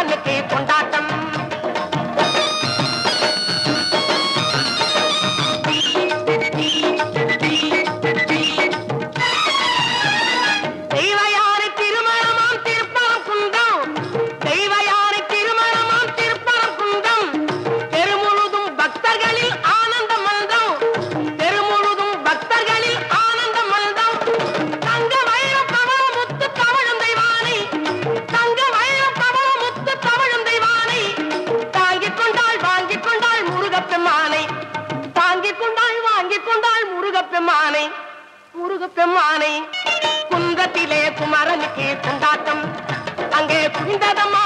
குமரனுக்கு கொண்டாட்டம். தெய்வயானை திருமணமாம் திருப்பரங்குன்றம், தெய்வயானை திருமணமாம் திருப்பரங்குன்றம், தெருமுழுதும் பக்தர்களில் ஆனந்த மல்தம், தெருமுழுதும் பக்தர்களில் ஆனந்த மல்தம். தங்க வைரம் பவள முத்து தவழும் தெய்வானை, தங்க வைரம் பவள முத்து தவழும் தெய்வானை, தாங்கிக் கொண்டாள் வாங்கிக் கொண்டாள் முருகப்பெம்மானை, தாங்கிக் கொண்டாள் வாங்கிக் கொண்டாள் முருகப்பெம்மானை, முருகப்பெம்மானை. குன்றத்திலே குமரனுக்கு கொண்டாட்டம், அங்கே குவிந்ததம்மா